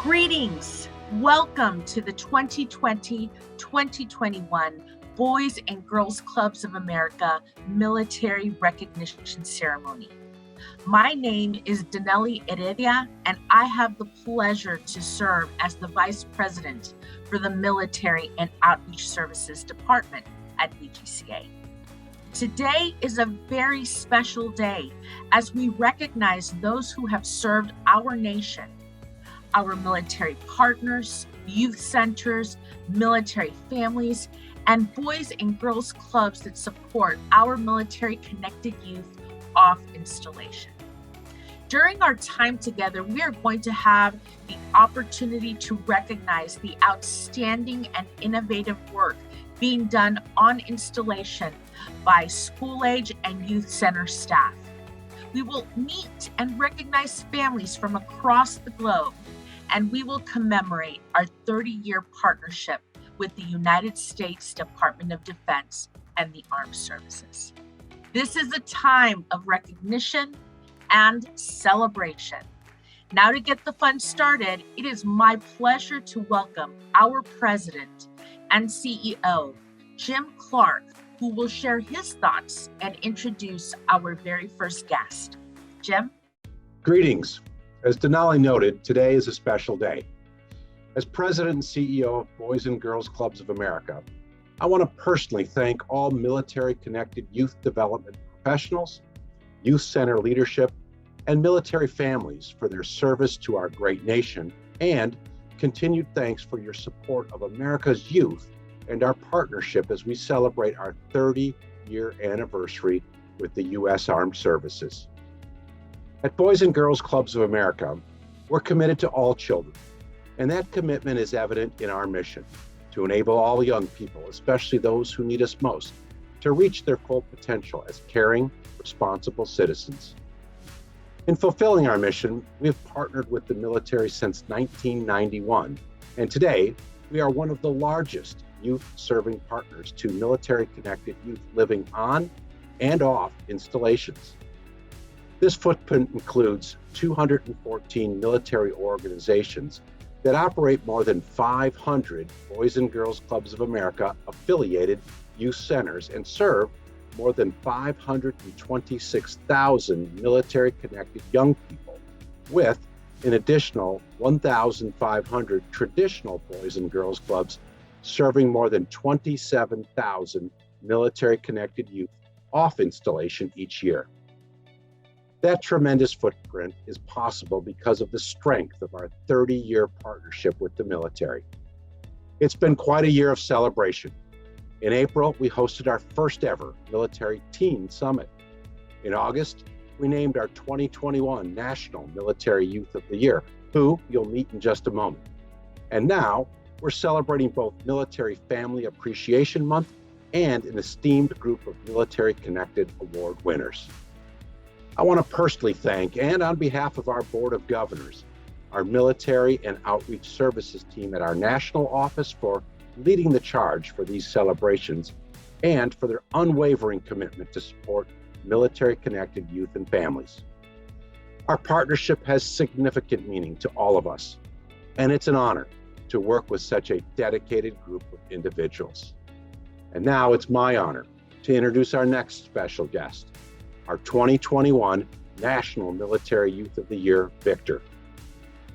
Greetings. Welcome to the 2020-2021 Boys and Girls Clubs of America Military Recognition Ceremony. My name is Danelli Heredia, and I have the pleasure to serve as the Vice President for the Military and Outreach Services Department at BGCA. Today is a very special day as we recognize those who have served our nation, our military partners, youth centers, military families, and boys and girls clubs that support our military-connected youth off installation. During our time together, we are going to have the opportunity to recognize the outstanding and innovative work being done on installation by school-age and youth center staff. We will meet and recognize families from across the globe, and we will commemorate our 30-year partnership with the United States Department of Defense and the Armed Services. This is a time of recognition and celebration. Now, to get the fun started, it is my pleasure to welcome our President and CEO, Jim Clark, who will share his thoughts and introduce our very first guest. Jim? Greetings. As Denali noted, today is a special day. As President and CEO of Boys and Girls Clubs of America, I want to personally thank all military-connected youth development professionals, youth center leadership, and military families for their service to our great nation, and continued thanks for your support of America's youth and our partnership as we celebrate our 30-year anniversary with the U.S. Armed Services. At Boys and Girls Clubs of America, we're committed to all children, and that commitment is evident in our mission to enable all young people, especially those who need us most, to reach their full potential as caring, responsible citizens. In fulfilling our mission, we have partnered with the military since 1991, and today we are one of the largest youth-serving partners to military-connected youth living on and off installations. This footprint includes 214 military organizations that operate more than 500 Boys and Girls Clubs of America affiliated youth centers and serve more than 526,000 military-connected young people, with an additional 1,500 traditional Boys and Girls Clubs serving more than 27,000 military-connected youth off installation each year. That tremendous footprint is possible because of the strength of our 30-year partnership with the military. It's been quite a year of celebration. In April, we hosted our first ever Military Teen Summit. In August, we named our 2021 National Military Youth of the Year, who you'll meet in just a moment. And now, we're celebrating both Military Family Appreciation Month and an esteemed group of Military Connected Award winners. I want to personally thank, and on behalf of our Board of Governors, our Military and Outreach Services team at our national office for leading the charge for these celebrations and for their unwavering commitment to support military-connected youth and families. Our partnership has significant meaning to all of us, and it's an honor to work with such a dedicated group of individuals. And now it's my honor to introduce our next special guest, our 2021 National Military Youth of the Year, Victor.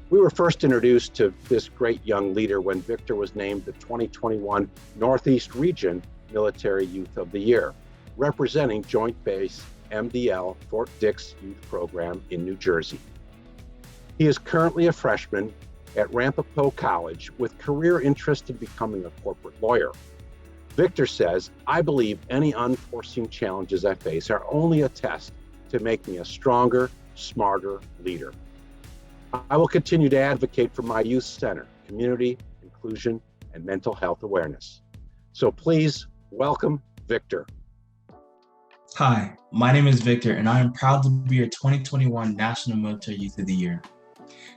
We were first introduced to this great young leader when Victor was named the 2021 Northeast Region Military Youth of the Year, representing Joint Base MDL Fort Dix Youth Program in New Jersey. He is currently a freshman at Ramapo College with career interest in becoming a corporate lawyer. Victor says, "I believe any unforeseen challenges I face are only a test to make me a stronger, smarter leader. I will continue to advocate for my youth center, community, inclusion, and mental health awareness." So please welcome Victor. Hi, my name is Victor, and I am proud to be your 2021 National Military Youth of the Year.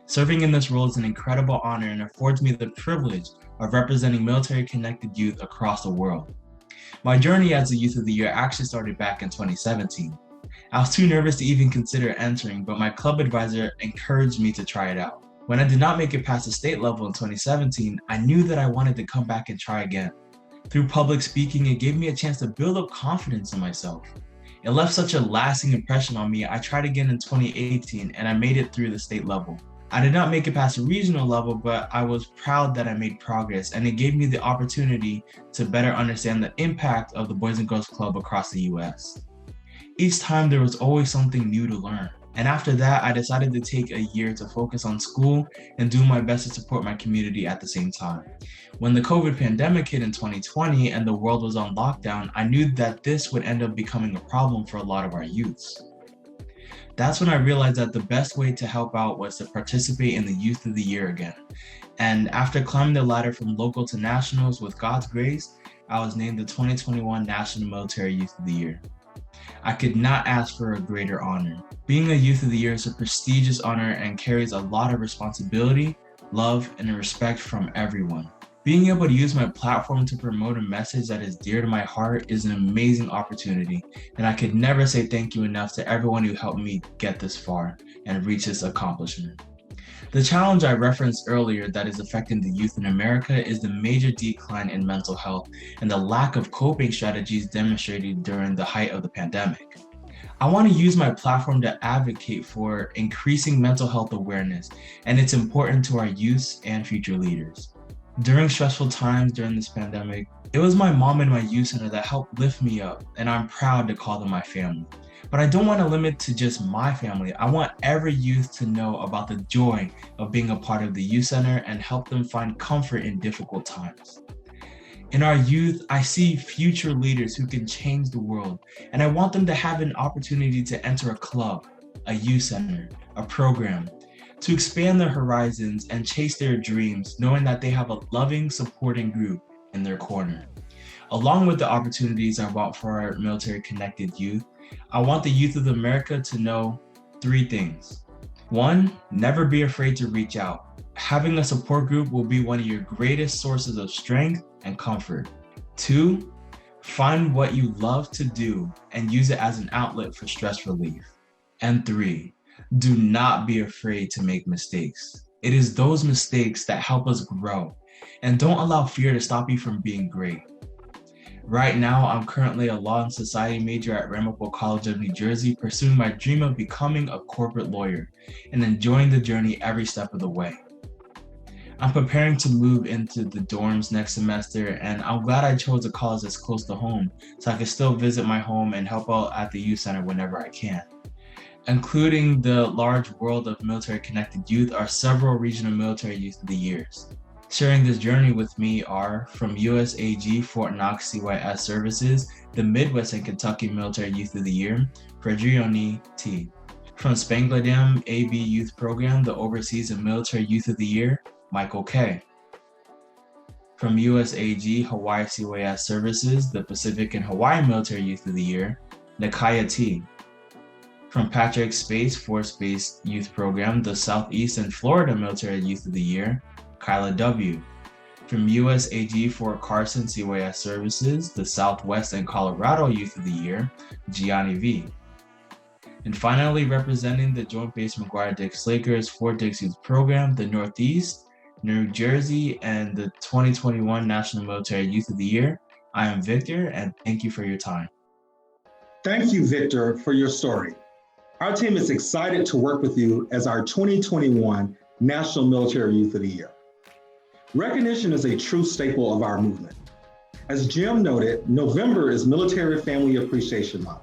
Serving in this role is an incredible honor and affords me the privilege of representing military-connected youth across the world. My journey as a Youth of the Year actually started back in 2017. I was too nervous to even consider entering, but my club advisor encouraged me to try it out. When I did not make it past the state level in 2017, I knew that I wanted to come back and try again. Through public speaking, it gave me a chance to build up confidence in myself. It left such a lasting impression on me. I tried again in 2018 and I made it through the state level. I did not make it past the regional level, but I was proud that I made progress, and it gave me the opportunity to better understand the impact of the Boys and Girls Club across the US. Each time there was always something new to learn. And after that, I decided to take a year to focus on school and do my best to support my community at the same time. When the COVID pandemic hit in 2020 and the world was on lockdown, I knew that this would end up becoming a problem for a lot of our youths. That's when I realized that the best way to help out was to participate in the Youth of the Year again. And after climbing the ladder from local to nationals with God's grace, I was named the 2021 National Military Youth of the Year. I could not ask for a greater honor. Being a Youth of the Year is a prestigious honor and carries a lot of responsibility, love, and respect from everyone. Being able to use my platform to promote a message that is dear to my heart is an amazing opportunity, and I could never say thank you enough to everyone who helped me get this far and reach this accomplishment. The challenge I referenced earlier that is affecting the youth in America is the major decline in mental health and the lack of coping strategies demonstrated during the height of the pandemic. I want to use my platform to advocate for increasing mental health awareness, and it's important to our youth and future leaders. During stressful times during this pandemic, it was my mom and my youth center that helped lift me up, and I'm proud to call them my family. But I don't want to limit to just my family. I want every youth to know about the joy of being a part of the youth center and help them find comfort in difficult times. In our youth, I see future leaders who can change the world, and I want them to have an opportunity to enter a club, a youth center, a program, to expand their horizons and chase their dreams, knowing that they have a loving, supporting group in their corner. Along with the opportunities I want for our military-connected youth, I want the youth of America to know 3 things. 1, never be afraid to reach out. Having a support group will be one of your greatest sources of strength and comfort. 2, find what you love to do and use it as an outlet for stress relief. And 3, do not be afraid to make mistakes. It is those mistakes that help us grow, and don't allow fear to stop you from being great. Right now, I'm currently a law and society major at Ramapo College of New Jersey, pursuing my dream of becoming a corporate lawyer and enjoying the journey every step of the way. I'm preparing to move into the dorms next semester, and I'm glad I chose a college that's close to home so I can still visit my home and help out at the youth center whenever I can. Including the large world of military-connected youth are several regional military youth of the years. Sharing this journey with me are from USAG Fort Knox CYS Services, the Midwest and Kentucky Military Youth of the Year, Fredrioni T. From Spangler Dam AB Youth Program, the Overseas and Military Youth of the Year, Michael K. From USAG Hawaii CYS Services, the Pacific and Hawaii Military Youth of the Year, Nakaya T. From Patrick Space Force Base Youth Program, the Southeast and Florida Military Youth of the Year, Kyla W. From USAG Fort Carson CYS Services, the Southwest and Colorado Youth of the Year, Gianni V. And finally, representing the Joint Base McGuire-Dix Lakers Fort Dix Youth Program, the Northeast, New Jersey, and the 2021 National Military Youth of the Year, I am Victor, and thank you for your time. Thank you, Victor, for your story. Our team is excited to work with you as our 2021 National Military Youth of the Year. Recognition is a true staple of our movement. As Jim noted, November is Military Family Appreciation Month.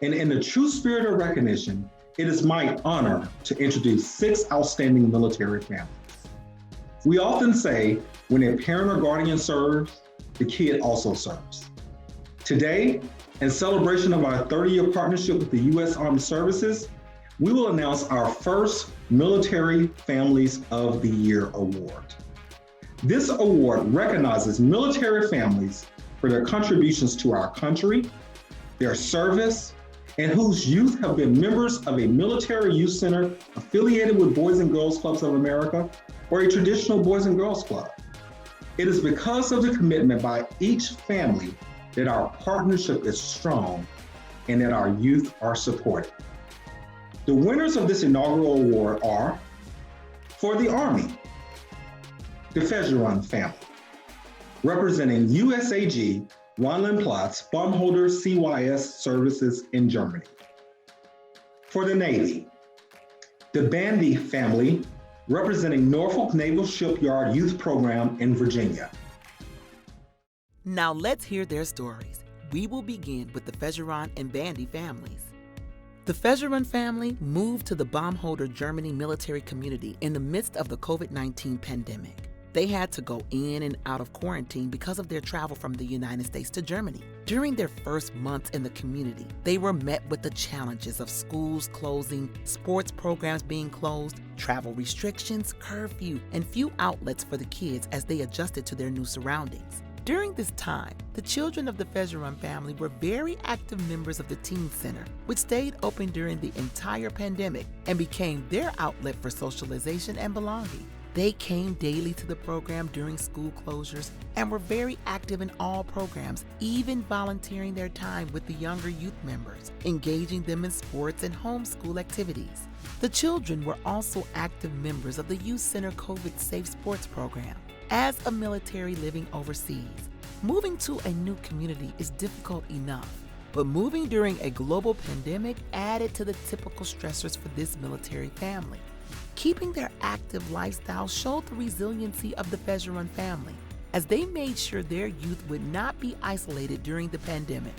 And in the true spirit of recognition, it is my honor to introduce 6 outstanding military families. We often say, when a parent or guardian serves, the kid also serves. Today, in celebration of our 30-year partnership with the U.S. Armed Services, we will announce our first Military Families of the Year award. This award recognizes military families for their contributions to our country, their service, and whose youth have been members of a military youth center affiliated with Boys and Girls Clubs of America or a traditional Boys and Girls Club. It is because of the commitment by each family that our partnership is strong and that our youth are supported. The winners of this inaugural award are For the Army, the Fezjeran family, representing USAG Rheinland-Pfalz Bondholder CYS services in Germany. For the Navy, the Bandy family, representing Norfolk Naval Shipyard Youth Program in Virginia. Now let's hear their stories. We will begin with the Fezjeran and Bandy families. The Fezjeran family moved to the Baumholder Germany military community in the midst of the COVID-19 pandemic. They had to go in and out of quarantine because of their travel from the United States to Germany. During their first months in the community, they were met with the challenges of schools closing, sports programs being closed, travel restrictions, curfew, and few outlets for the kids as they adjusted to their new surroundings. During this time, the children of the Fezjeran family were very active members of the Teen Center, which stayed open during the entire pandemic and became their outlet for socialization and belonging. They came daily to the program during school closures and were very active in all programs, even volunteering their time with the younger youth members, engaging them in sports and homeschool activities. The children were also active members of the Youth Center COVID Safe Sports program. As a military living overseas, moving to a new community is difficult enough, but moving during a global pandemic added to the typical stressors for this military family. Keeping their active lifestyle showed the resiliency of the Fezjeran family, as they made sure their youth would not be isolated during the pandemic.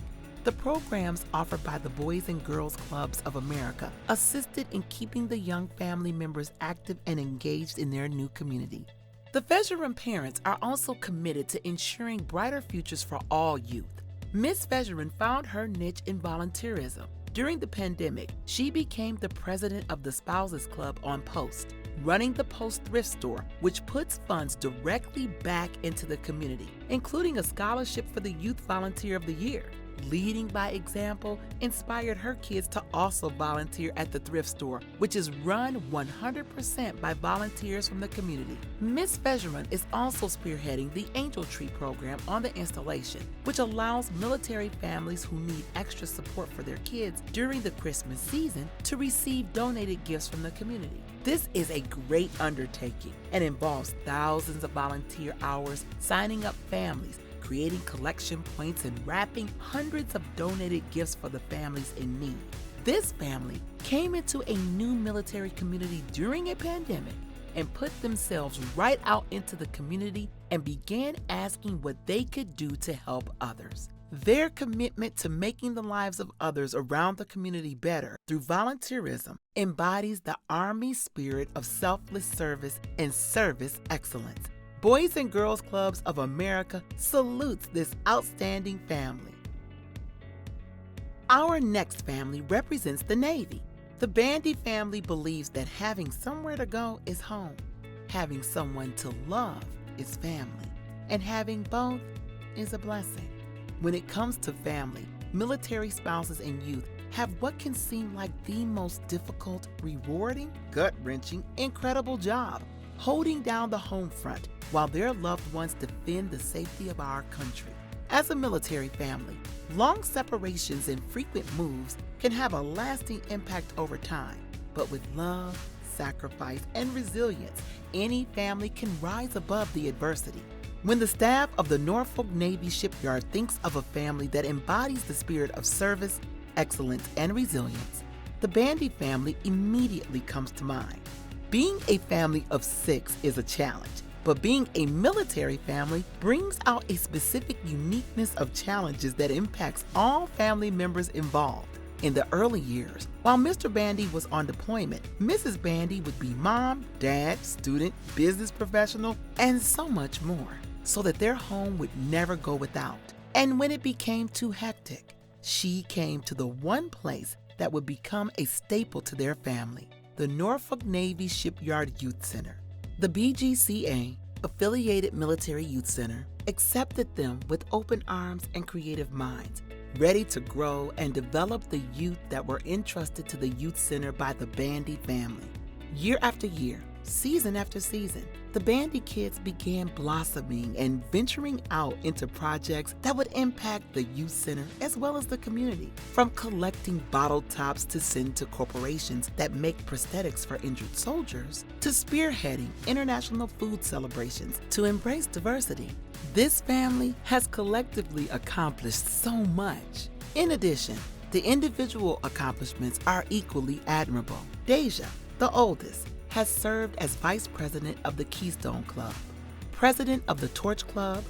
The programs offered by the Boys and Girls Clubs of America assisted in keeping the young family members active and engaged in their new community. The Fezjeran parents are also committed to ensuring brighter futures for all youth. Miss Fezjeran found her niche in volunteerism. During the pandemic, she became the president of the Spouses Club on Post, running the Post thrift store, which puts funds directly back into the community, including a scholarship for the Youth Volunteer of the Year. Leading by example inspired her kids to also volunteer at the thrift store, which is run 100% by volunteers from the community. Miss Fezjeran is also spearheading the Angel Tree program on the installation, which allows military families who need extra support for their kids during the Christmas season to receive donated gifts from the community. This is a great undertaking and involves thousands of volunteer hours, signing up families, creating collection points, and wrapping hundreds of donated gifts for the families in need. This family came into a new military community during a pandemic and put themselves right out into the community and began asking what they could do to help others. Their commitment to making the lives of others around the community better through volunteerism embodies the Army spirit of selfless service and service excellence. Boys and Girls Clubs of America salutes this outstanding family. Our next family represents the Navy. The Bandy family believes that having somewhere to go is home, having someone to love is family, and having both is a blessing. When it comes to family, military spouses and youth have what can seem like the most difficult, rewarding, gut-wrenching, incredible job, holding down the home front while their loved ones defend the safety of our country. As a military family, long separations and frequent moves can have a lasting impact over time, but with love, sacrifice, and resilience, any family can rise above the adversity. When the staff of the Norfolk Navy Shipyard thinks of a family that embodies the spirit of service, excellence, and resilience, the Bandy family immediately comes to mind. Being a family of 6 is a challenge, but being a military family brings out a specific uniqueness of challenges that impacts all family members involved. In the early years, while Mr. Bandy was on deployment, Mrs. Bandy would be mom, dad, student, business professional, and so much more, so that their home would never go without. And when it became too hectic, she came to the one place that would become a staple to their family, the Norfolk Navy Shipyard Youth Center. The BGCA, affiliated military youth center, accepted them with open arms and creative minds, ready to grow and develop the youth that were entrusted to the youth center by the Bandy family. Year after year, season after season, the the Bandy kids began blossoming and venturing out into projects that would impact the youth center as well as the community. From collecting bottle tops to send to corporations that make prosthetics for injured soldiers, to spearheading international food celebrations to embrace diversity. This family has collectively accomplished so much. In addition, the individual accomplishments are equally admirable. Deja, the oldest, has served as Vice President of the Keystone Club, President of the Torch Club,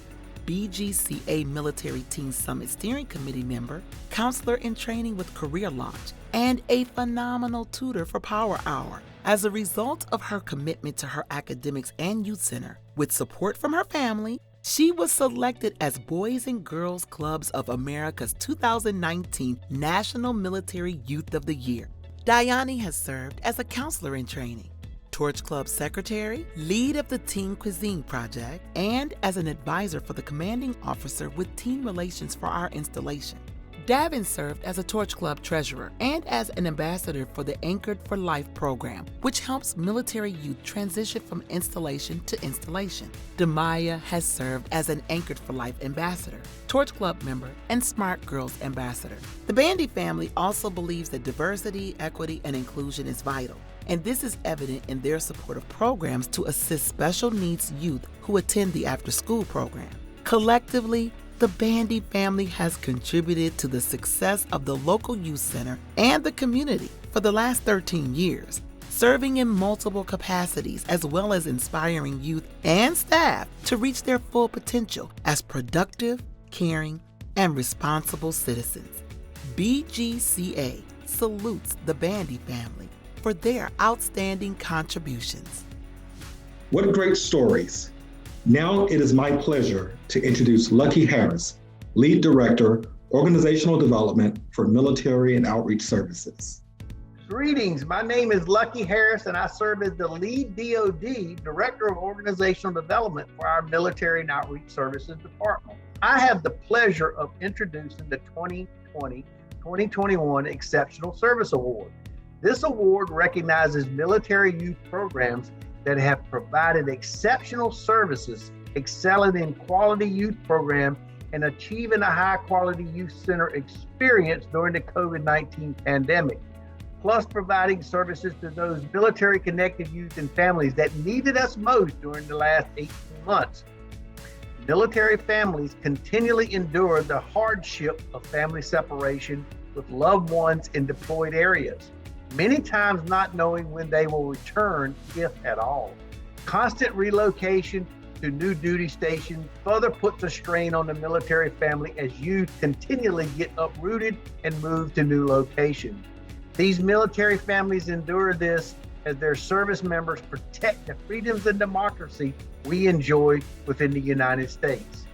BGCA Military Teen Summit Steering Committee member, counselor in training with Career Launch, and a phenomenal tutor for Power Hour. As a result of her commitment to her academics and youth center, with support from her family, she was selected as Boys and Girls Clubs of America's 2019 National Military Youth of the Year. Diane has served as a counselor in training, Torch Club Secretary, lead of the Teen Cuisine Project, and as an advisor for the commanding officer with teen relations for our installation. Davin served as a Torch Club treasurer and as an ambassador for the Anchored for Life program, which helps military youth transition from installation to installation. Demaya has served as an Anchored for Life ambassador, Torch Club member, and Smart Girls ambassador. The Bandy family also believes that diversity, equity, and inclusion is vital, and this is evident in their support of programs to assist special needs youth who attend the after-school program. Collectively, the Bandy family has contributed to the success of the local youth center and the community for the last 13 years, serving in multiple capacities as well as inspiring youth and staff to reach their full potential as productive, caring, and responsible citizens. BGCA salutes the Bandy family for their outstanding contributions. What great stories. Now it is my pleasure to introduce Lucky Harris, Lead Director, Organizational Development for Military and Outreach Services. Greetings, my name is Lucky Harris and I serve as the Lead DOD, Director of Organizational Development for our Military and Outreach Services Department. I have the pleasure of introducing the 2020-2021 Exceptional Service Award. This award recognizes military youth programs that have provided exceptional services, excelling in quality youth programs, and achieving a high-quality youth center experience during the COVID-19 pandemic, plus providing services to those military-connected youth and families that needed us most during the last 18 months. Military families continually endure the hardship of family separation with loved ones in deployed areas, many times not knowing when they will return, if at all. Constant relocation to new duty stations further puts a strain on the military family as youth continually get uprooted and moved to new locations. These military families endure this as their service members protect the freedoms and democracy we enjoy within the United States.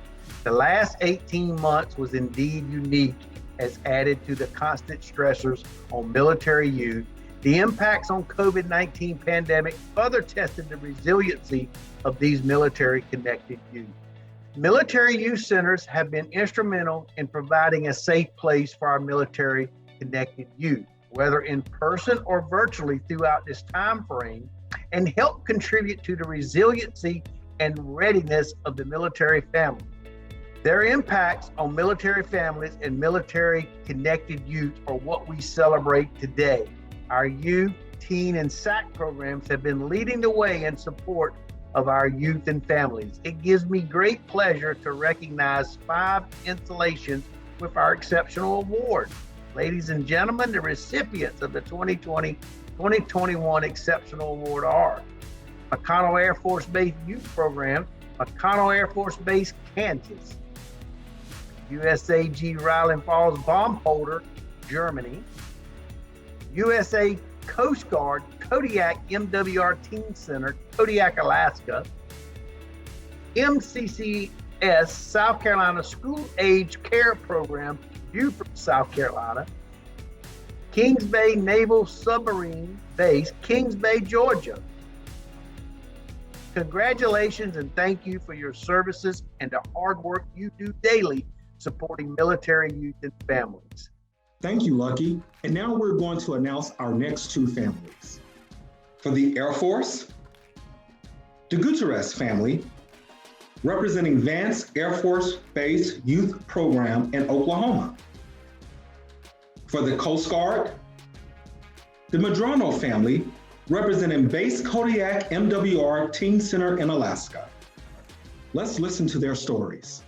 The last 18 months was indeed unique as added to the constant stressors on military youth. The impacts on COVID-19 pandemic further tested the resiliency of these military-connected youth. Military youth centers have been instrumental in providing a safe place for our military-connected youth, whether in person or virtually throughout this time frame, and help contribute to the resiliency and readiness of the military family. Their impacts on military families and military-connected youth are what we celebrate today. Our youth, teen, and SAC programs have been leading the way in support of our youth and families. It gives me great pleasure to recognize 5 installations with our exceptional award. Ladies and gentlemen, the recipients of the 2020-2021 Exceptional Award are McConnell Air Force Base Youth Program, McConnell Air Force Base, Kansas, USAG Ryland Falls Bomb Holder, Germany, USA Coast Guard Kodiak MWR Teen Center, Kodiak, Alaska, MCCS South Carolina School Age Care Program, Beaufort, South Carolina, Kings Bay Naval Submarine Base, Kings Bay, Georgia. Congratulations and thank you for your services and the hard work you do daily supporting military youth and families. Thank you, Lucky. And now we're going to announce our next 2 families. For the Air Force, The Gutierrez Family, representing Vance Air Force Base Youth Program in Oklahoma. For the Coast Guard, the Medrano Family, representing Base Kodiak MWR Teen Center in Alaska. Let's listen to their stories.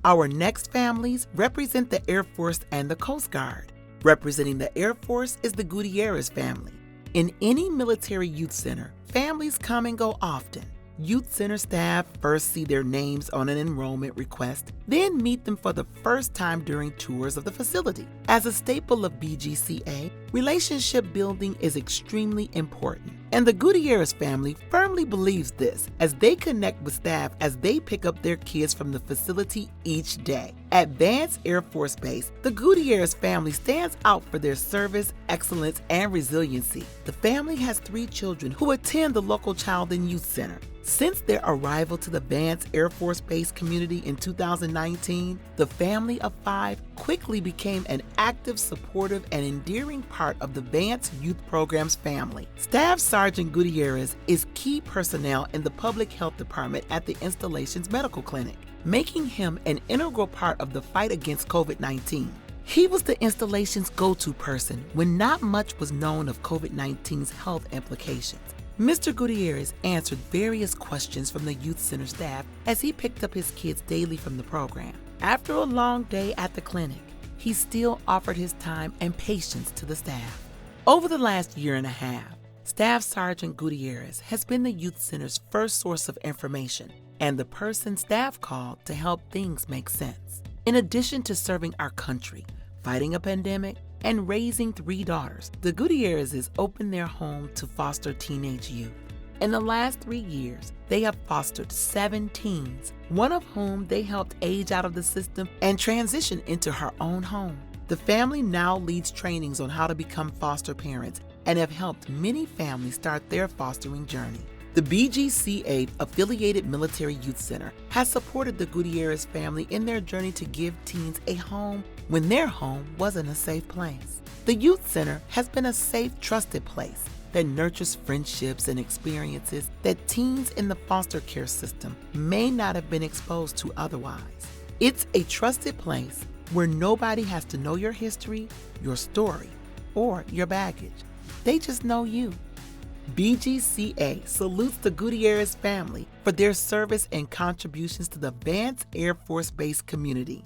Our next families represent the Air Force and the Coast Guard. Representing the Air Force is the Gutierrez family. In any military youth center, families come and go often. Youth center staff first see their names on an enrollment request, then meet them for the first time during tours of the facility. As a staple of BGCA, relationship building is extremely important, and the Gutierrez family firmly believes this as they connect with staff as they pick up their kids from the facility each day. At Vance Air Force Base, the Gutierrez family stands out for their service, excellence, and resiliency. The family has 3 children who attend the local Child and Youth Center. Since their arrival to the Vance Air Force Base community in 2019, the family of 5 quickly became an active, supportive, and endearing part of the Vance Youth Program's family. Staff Sergeant Gutierrez is key personnel in the Public Health Department at the installation's medical clinic, making him an integral part of the fight against COVID-19. He was the installation's go-to person when not much was known of COVID-19's health implications. Mr. Gutierrez answered various questions from the youth center staff as he picked up his kids daily from the program. After a long day at the clinic, he still offered his time and patience to the staff. Over the last year and a half, Staff Sergeant Gutierrez has been the youth center's first source of information and the person staff called to help things make sense. In addition to serving our country, fighting a pandemic, and raising 3 daughters, the Gutierrezes opened their home to foster teenage youth. In the last 3 years, they have fostered 7 teens, one of whom they helped age out of the system and transition into her own home. The family now leads trainings on how to become foster parents and have helped many families start their fostering journey. The BGCA affiliated Military Youth Center has supported the Gutierrez family in their journey to give teens a home when their home wasn't a safe place. The Youth Center has been a safe, trusted place that nurtures friendships and experiences that teens in the foster care system may not have been exposed to otherwise. It's a trusted place where nobody has to know your history, your story, or your baggage. They just know you. BGCA salutes the Gutierrez family for their service and contributions to the Vance Air Force Base community.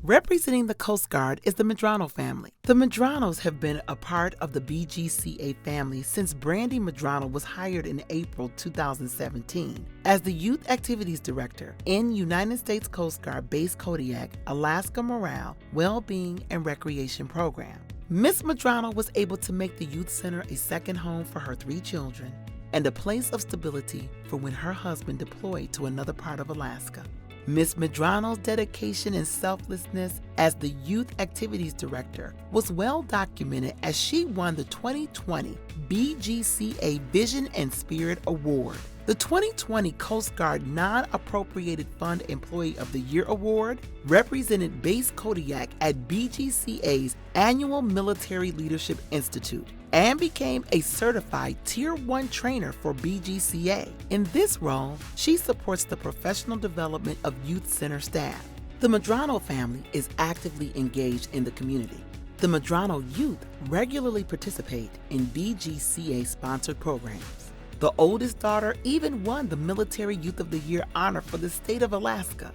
Representing the Coast Guard is the Medrano family. The Medranos have been a part of the BGCA family since Brandy Medrano was hired in April 2017 as the Youth Activities Director in United States Coast Guard Base Kodiak, Alaska Morale, Wellbeing, and Recreation Program. Ms. Medrano was able to make the Youth Center a second home for her 3 children and a place of stability for when her husband deployed to another part of Alaska. Ms. Medrano's dedication and selflessness as the Youth Activities Director was well documented as she won the 2020 BGCA Vision and Spirit Award. The 2020 Coast Guard Non-Appropriated Fund Employee of the Year Award represented Base Kodiak at BGCA's annual Military Leadership Institute and became a certified Tier 1 trainer for BGCA. In this role, she supports the professional development of youth center staff. The Medrano family is actively engaged in the community. The Medrano youth regularly participate in BGCA-sponsored programs. The oldest daughter even won the Military Youth of the Year honor for the state of Alaska.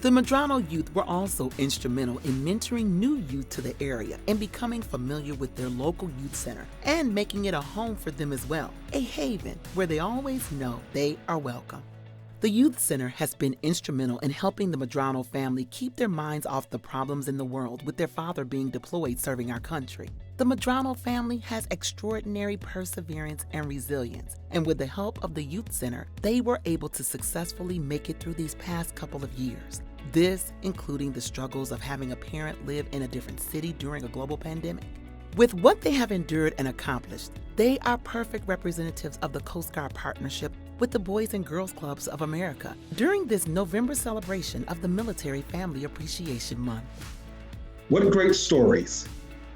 The Medrano youth were also instrumental in mentoring new youth to the area and becoming familiar with their local youth center and making it a home for them as well, a haven where they always know they are welcome. The Youth Center has been instrumental in helping the Medrano family keep their minds off the problems in the world with their father being deployed serving our country. The Medrano family has extraordinary perseverance and resilience, and with the help of the Youth Center, they were able to successfully make it through these past couple of years. This including the struggles of having a parent live in a different city during a global pandemic. With what they have endured and accomplished, they are perfect representatives of the Coast Guard partnership with the Boys and Girls Clubs of America during this November celebration of the Military Family Appreciation Month. What great stories.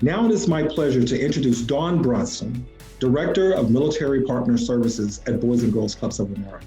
Now it is my pleasure to introduce Dawn Brunson, Director of Military Partner Services at Boys and Girls Clubs of America.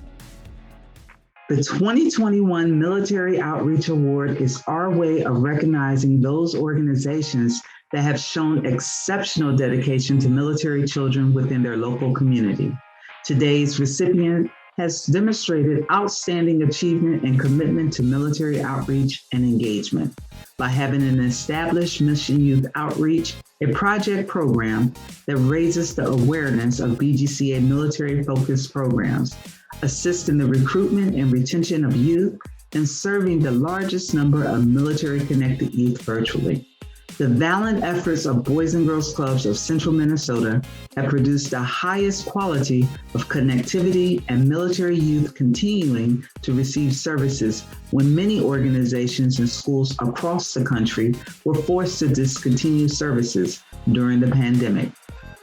The 2021 Military Outreach Award is our way of recognizing those organizations that have shown exceptional dedication to military children within their local community. Today's recipient has demonstrated outstanding achievement and commitment to military outreach and engagement by having an established Mission Youth Outreach, a project program that raises the awareness of BGCA military-focused programs, assist in the recruitment and retention of youth, and serving the largest number of military-connected youth virtually. The valiant efforts of Boys and Girls Clubs of Central Minnesota have produced the highest quality of connectivity and military youth continuing to receive services when many organizations and schools across the country were forced to discontinue services during the pandemic.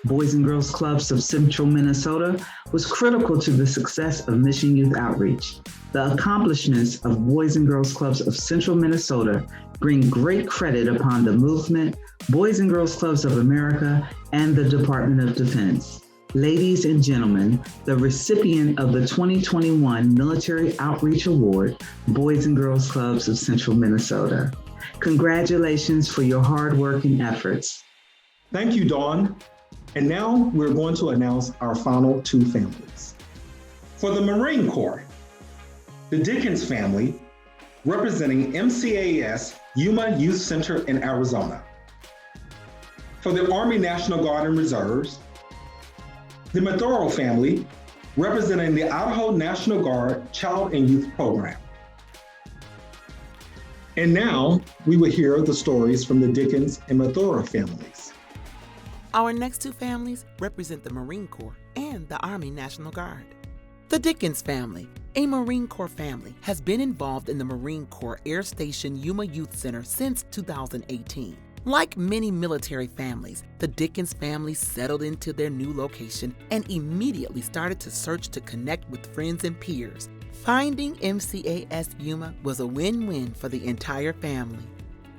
Boys and Girls Clubs of Central Minnesota was critical to the success of Mission Youth Outreach. The accomplishments of Boys and Girls Clubs of Central Minnesota bring great credit upon the movement, Boys and Girls Clubs of America, and the Department of Defense. Ladies and gentlemen, the recipient of the 2021 Military Outreach Award, Boys and Girls Clubs of Central Minnesota. Congratulations for your hard work and efforts. Thank you, Dawn. And now we're going to announce our final two families. For the Marine Corps, the Dickens family, representing MCAS Yuma Youth Center in Arizona. For the Army National Guard and Reserves, the Muthiora family, representing the Idaho National Guard Child and Youth Program. And now we will hear the stories from the Dickens and Muthiora families. Our next two families represent the Marine Corps and the Army National Guard. The Dickens family, a Marine Corps family, has been involved in the Marine Corps Air Station Yuma Youth Center since 2018. Like many military families, the Dickens family settled into their new location and immediately started to search to connect with friends and peers. Finding MCAS Yuma was a win-win for the entire family.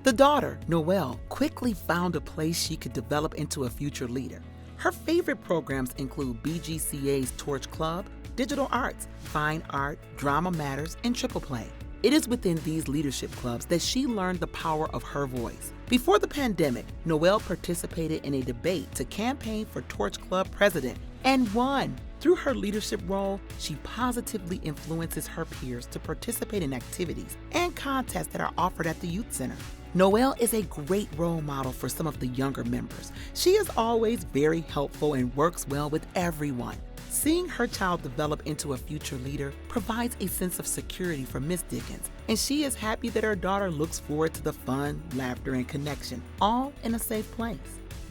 The daughter, Noelle, quickly found a place she could develop into a future leader. Her favorite programs include BGCA's Torch Club, Digital Arts, Fine Art, Drama Matters, and Triple Play. It is within these leadership clubs that she learned the power of her voice. Before the pandemic, Noelle participated in a debate to campaign for Torch Club president and won. Through her leadership role, she positively influences her peers to participate in activities and contests that are offered at the Youth Center. Noelle is a great role model for some of the younger members. She is always very helpful and works well with everyone. Seeing her child develop into a future leader provides a sense of security for Miss Dickens, and she is happy that her daughter looks forward to the fun, laughter, and connection, all in a safe place.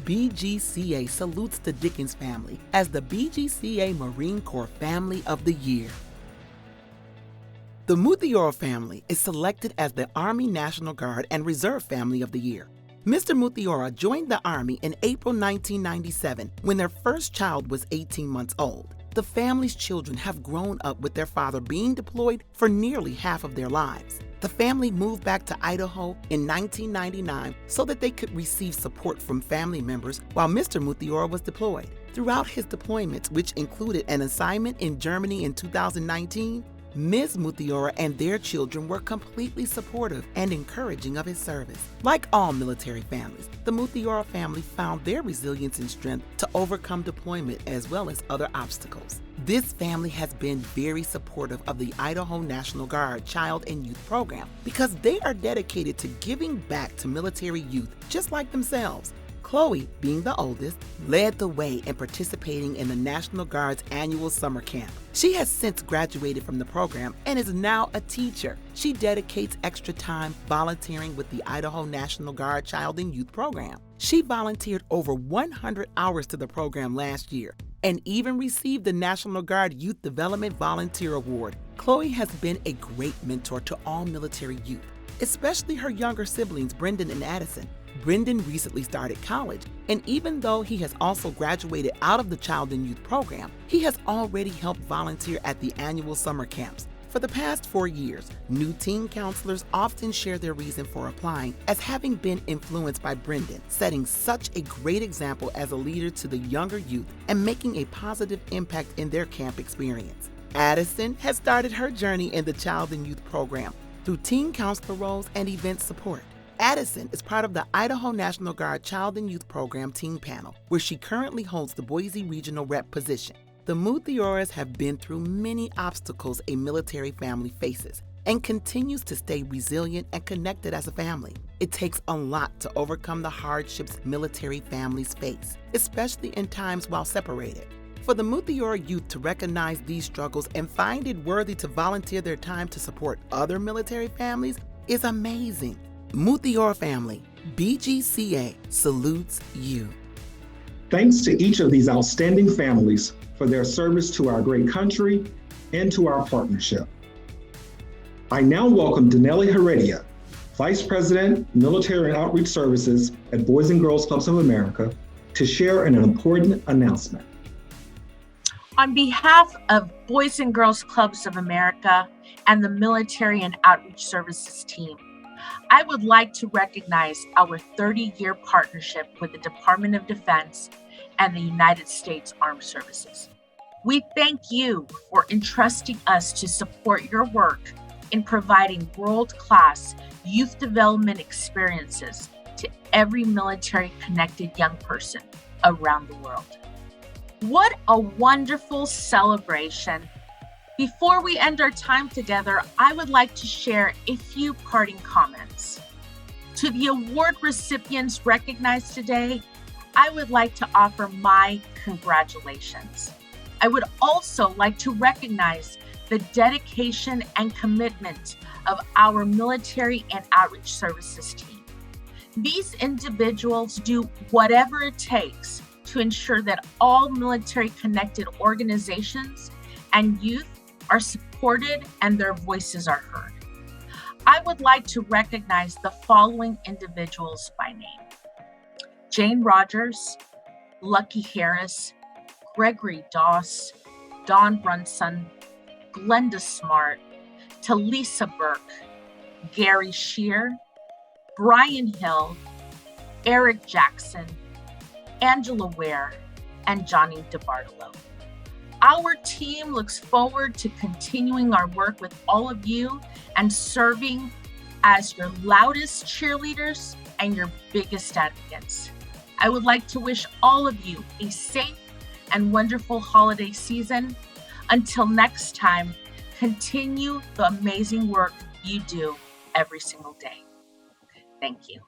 BGCA salutes the Dickens family as the BGCA Marine Corps Family of the Year. The Muthiora family is selected as the Army National Guard and Reserve Family of the Year. Mr. Muthiora joined the Army in April 1997 when their first child was 18 months old. The family's children have grown up with their father being deployed for nearly half of their lives. The family moved back to Idaho in 1999 so that they could receive support from family members while Mr. Muthiora was deployed. Throughout his deployments, which included an assignment in Germany in 2019, Ms. Muthiora and their children were completely supportive and encouraging of his service. Like all military families, the Muthiora family found their resilience and strength to overcome deployment as well as other obstacles. This family has been very supportive of the Idaho National Guard Child and Youth Program because they are dedicated to giving back to military youth just like themselves. Chloe, being the oldest, led the way in participating in the National Guard's annual summer camp. She has since graduated from the program and is now a teacher. She dedicates extra time volunteering with the Idaho National Guard Child and Youth Program. She volunteered over 100 hours to the program last year and even received the National Guard Youth Development Volunteer Award. Chloe has been a great mentor to all military youth, especially her younger siblings, Brendan and Addison. Brendan recently started college, and even though he has also graduated out of the Child and Youth Program, he has already helped volunteer at the annual summer camps. For the past 4 years, new teen counselors often share their reason for applying as having been influenced by Brendan, setting such a great example as a leader to the younger youth and making a positive impact in their camp experience. Addison has started her journey in the Child and Youth Program through teen counselor roles and event support. Addison is part of the Idaho National Guard Child and Youth Program Teen Panel, where she currently holds the Boise Regional Rep position. The Muthioras have been through many obstacles a military family faces and continues to stay resilient and connected as a family. It takes a lot to overcome the hardships military families face, especially in times while separated. For the Muthiora youth to recognize these struggles and find it worthy to volunteer their time to support other military families is amazing. Muthiora Family, BGCA, salutes you. Thanks to each of these outstanding families for their service to our great country and to our partnership. I now welcome Denelli Heredia, Vice President, Military and Outreach Services at Boys and Girls Clubs of America, to share an important announcement. On behalf of Boys and Girls Clubs of America and the Military and Outreach Services team, I would like to recognize our 30-year partnership with the Department of Defense and the United States Armed Services. We thank you for entrusting us to support your work in providing world-class youth development experiences to every military-connected young person around the world. What a wonderful celebration. Before we end our time together, I would like to share a few parting comments. To the award recipients recognized today, I would like to offer my congratulations. I would also like to recognize the dedication and commitment of our military and outreach services team. These individuals do whatever it takes to ensure that all military-connected organizations and youth are supported and their voices are heard. I would like to recognize the following individuals by name: Jane Rogers, Lucky Harris, Gregory Doss, Don Brunson, Glenda Smart, Talisa Burke, Gary Shear, Brian Hill, Eric Jackson, Angela Ware, and Johnny DeBartolo. Our team looks forward to continuing our work with all of you and serving as your loudest cheerleaders and your biggest advocates. I would like to wish all of you a safe and wonderful holiday season. Until next time, continue the amazing work you do every single day. Thank you.